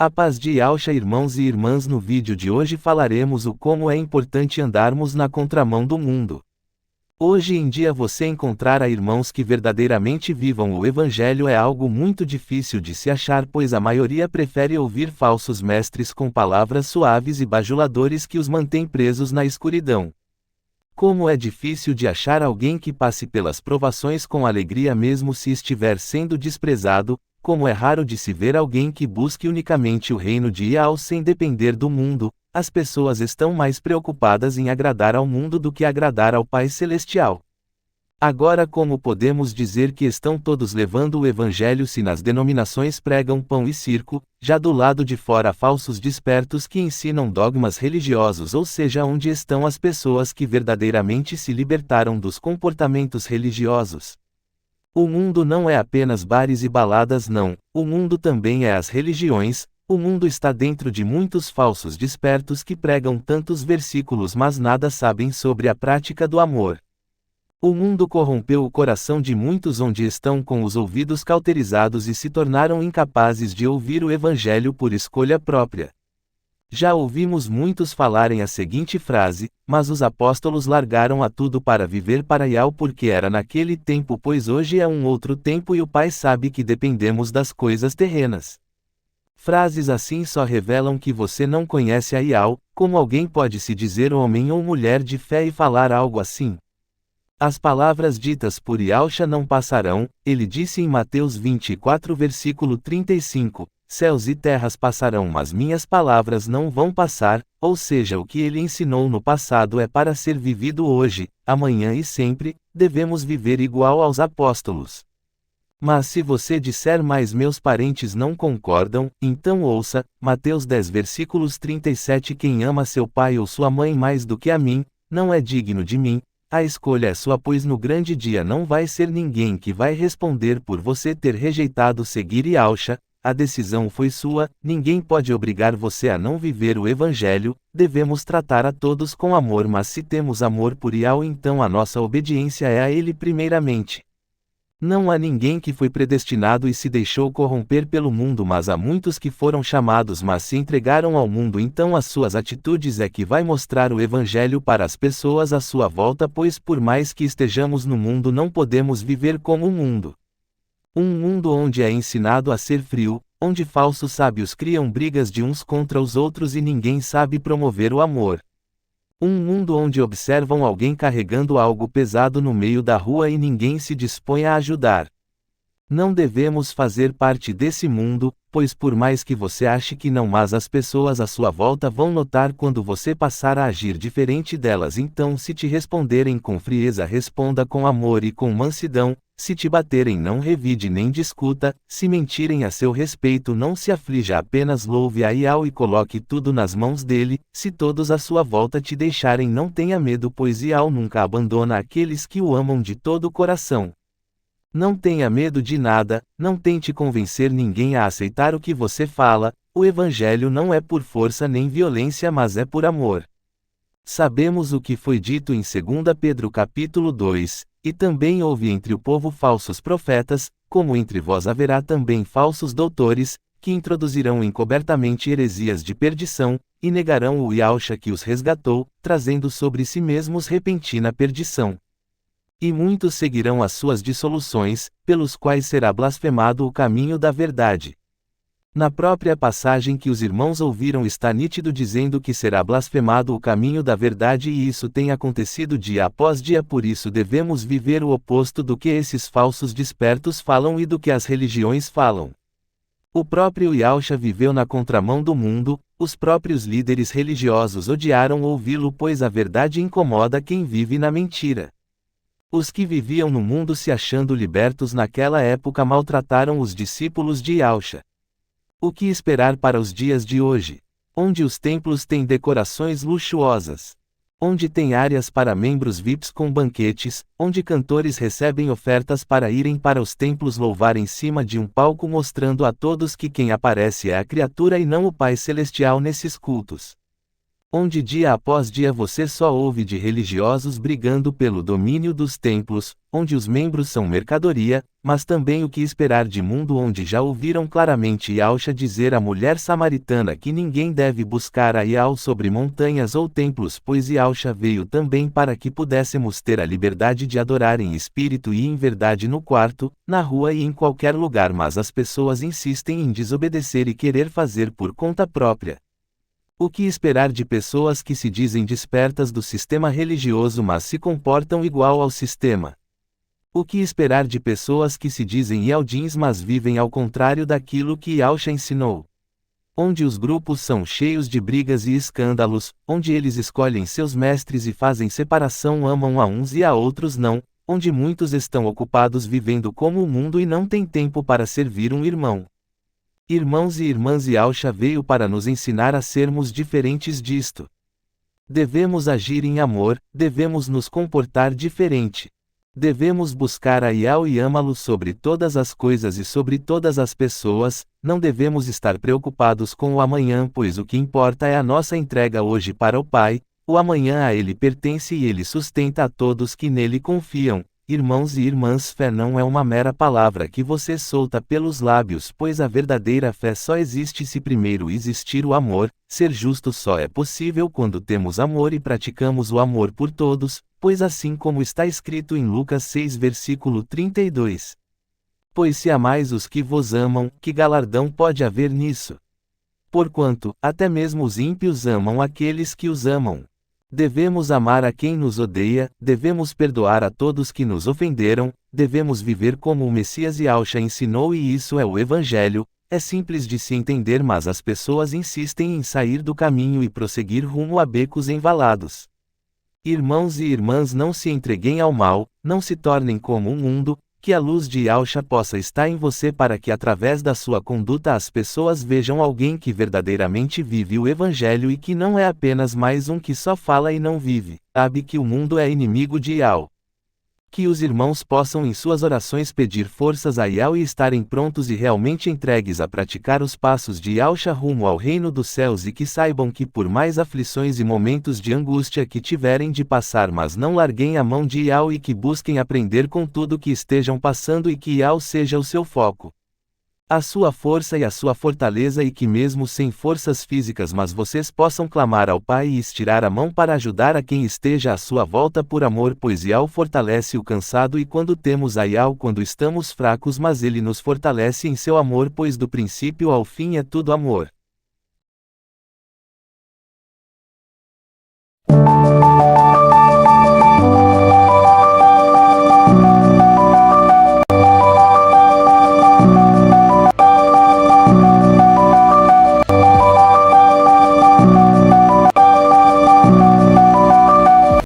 A paz de Yahushua, irmãos e irmãs. No vídeo de hoje falaremos o como é importante andarmos na contramão do mundo. Hoje em dia você encontrar irmãos que verdadeiramente vivam o Evangelho é algo muito difícil de se achar, pois a maioria prefere ouvir falsos mestres com palavras suaves e bajuladores que os mantêm presos na escuridão. Como é difícil de achar alguém que passe pelas provações com alegria mesmo se estiver sendo desprezado, como é raro de se ver alguém que busque unicamente o reino de Yahweh sem depender do mundo. As pessoas estão mais preocupadas em agradar ao mundo do que agradar ao Pai Celestial. Agora, como podemos dizer que estão todos levando o Evangelho se nas denominações pregam pão e circo, já do lado de fora falsos despertos que ensinam dogmas religiosos, ou seja, onde estão as pessoas que verdadeiramente se libertaram dos comportamentos religiosos? O mundo não é apenas bares e baladas, não, o mundo também é as religiões. O mundo está dentro de muitos falsos despertos que pregam tantos versículos mas nada sabem sobre a prática do amor. O mundo corrompeu o coração de muitos, onde estão com os ouvidos cauterizados e se tornaram incapazes de ouvir o Evangelho por escolha própria. Já ouvimos muitos falarem a seguinte frase: mas os apóstolos largaram a tudo para viver para Yahweh, porque era naquele tempo, pois hoje é um outro tempo e o Pai sabe que dependemos das coisas terrenas. Frases assim só revelam que você não conhece a Yahweh. Como alguém pode se dizer homem ou mulher de fé e falar algo assim? As palavras ditas por Yahushua não passarão. Ele disse em Mateus 24 versículo 35, céus e terras passarão mas minhas palavras não vão passar, ou seja, o que ele ensinou no passado é para ser vivido hoje, amanhã e sempre. Devemos viver igual aos apóstolos. Mas se você disser mas meus parentes não concordam, então ouça, Mateus 10 versículos 37, quem ama seu pai ou sua mãe mais do que a mim, não é digno de mim. A escolha é sua, pois no grande dia não vai ser ninguém que vai responder por você ter rejeitado seguir Yahushua. A decisão foi sua, ninguém pode obrigar você a não viver o Evangelho. Devemos tratar a todos com amor, mas se temos amor por Yahweh, então a nossa obediência é a Ele primeiramente. Não há ninguém que foi predestinado e se deixou corromper pelo mundo, mas há muitos que foram chamados mas se entregaram ao mundo, então as suas atitudes é que vai mostrar o Evangelho para as pessoas à sua volta, pois por mais que estejamos no mundo não podemos viver como o mundo. Um mundo onde é ensinado a ser frio, onde falsos sábios criam brigas de uns contra os outros e ninguém sabe promover o amor. Um mundo onde observam alguém carregando algo pesado no meio da rua e ninguém se dispõe a ajudar. Não devemos fazer parte desse mundo, pois por mais que você ache que não, mas as pessoas à sua volta vão notar quando você passar a agir diferente delas. Então, se te responderem com frieza, responda com amor e com mansidão. Se te baterem, não revide nem discuta. Se mentirem a seu respeito, não se aflija, apenas louve a Yahweh e coloque tudo nas mãos dele. Se todos à sua volta te deixarem, não tenha medo, pois Yahweh nunca abandona aqueles que o amam de todo o coração. Não tenha medo de nada, não tente convencer ninguém a aceitar o que você fala. O Evangelho não é por força nem violência, mas é por amor. Sabemos o que foi dito em 2 Pedro capítulo 2, e também houve entre o povo falsos profetas, como entre vós haverá também falsos doutores, que introduzirão encobertamente heresias de perdição, e negarão o Yahushua que os resgatou, trazendo sobre si mesmos repentina perdição. E muitos seguirão as suas dissoluções, pelos quais será blasfemado o caminho da verdade. Na própria passagem que os irmãos ouviram está nítido dizendo que será blasfemado o caminho da verdade, e isso tem acontecido dia após dia. Por isso devemos viver o oposto do que esses falsos despertos falam e do que as religiões falam. O próprio Yahushua viveu na contramão do mundo. Os próprios líderes religiosos odiaram ouvi-lo, pois a verdade incomoda quem vive na mentira. Os que viviam no mundo se achando libertos naquela época maltrataram os discípulos de Yahushua. O que esperar para os dias de hoje? Onde os templos têm decorações luxuosas. Onde tem áreas para membros VIPs com banquetes, onde cantores recebem ofertas para irem para os templos louvar em cima de um palco, mostrando a todos que quem aparece é a criatura e não o Pai Celestial nesses cultos. onde dia após dia você só ouve de religiosos brigando pelo domínio dos templos, onde os membros são mercadoria, mas também o que esperar de mundo onde já ouviram claramente Yahshua dizer à mulher samaritana que ninguém deve buscar a Yahweh sobre montanhas ou templos, pois Yahshua veio também para que pudéssemos ter a liberdade de adorar em espírito e em verdade no quarto, na rua e em qualquer lugar, mas as pessoas insistem em desobedecer e querer fazer por conta própria. O que esperar de pessoas que se dizem despertas do sistema religioso mas se comportam igual ao sistema? O que esperar de pessoas que se dizem Yaldins mas vivem ao contrário daquilo que Yahshua ensinou? Onde os grupos são cheios de brigas e escândalos, onde eles escolhem seus mestres e fazem separação, amam a uns e a outros não, onde muitos estão ocupados vivendo como o mundo e não têm tempo para servir um irmão. Irmãos e irmãs, Yahshua veio para nos ensinar a sermos diferentes disto. Devemos agir em amor, devemos nos comportar diferente. Devemos buscar a Yahweh e amá-lo sobre todas as coisas e sobre todas as pessoas, não devemos estar preocupados com o amanhã, pois o que importa é a nossa entrega hoje para o Pai, o amanhã a Ele pertence e Ele sustenta a todos que nele confiam. Irmãos e irmãs, fé não é uma mera palavra que você solta pelos lábios, pois a verdadeira fé só existe se primeiro existir o amor. Ser justo só é possível quando temos amor e praticamos o amor por todos, pois assim como está escrito em Lucas 6 versículo 32. Pois se amais os que vos amam, que galardão pode haver nisso? Porquanto, até mesmo os ímpios amam aqueles que os amam. Devemos amar a quem nos odeia, devemos perdoar a todos que nos ofenderam, devemos viver como o Messias Yahshua ensinou e isso é o Evangelho. É simples de se entender, mas as pessoas insistem em sair do caminho e prosseguir rumo a becos envalados. Irmãos e irmãs, não se entreguem ao mal, não se tornem como o mundo, que a luz de Yahshua possa estar em você para que através da sua conduta as pessoas vejam alguém que verdadeiramente vive o Evangelho e que não é apenas mais um que só fala e não vive. Sabe que o mundo é inimigo de Yahweh. Que os irmãos possam em suas orações pedir forças a Yahweh e estarem prontos e realmente entregues a praticar os passos de Yahshua rumo ao reino dos céus e que saibam que por mais aflições e momentos de angústia que tiverem de passar, mas não larguem a mão de Yahweh e que busquem aprender com tudo que estejam passando e que Yahweh seja o seu foco, a sua força e a sua fortaleza, e que mesmo sem forças físicas mas vocês possam clamar ao Pai e estirar a mão para ajudar a quem esteja à sua volta por amor, pois Yahweh fortalece o cansado e quando temos a Yahweh quando estamos fracos, mas Ele nos fortalece em seu amor, pois do princípio ao fim é tudo amor.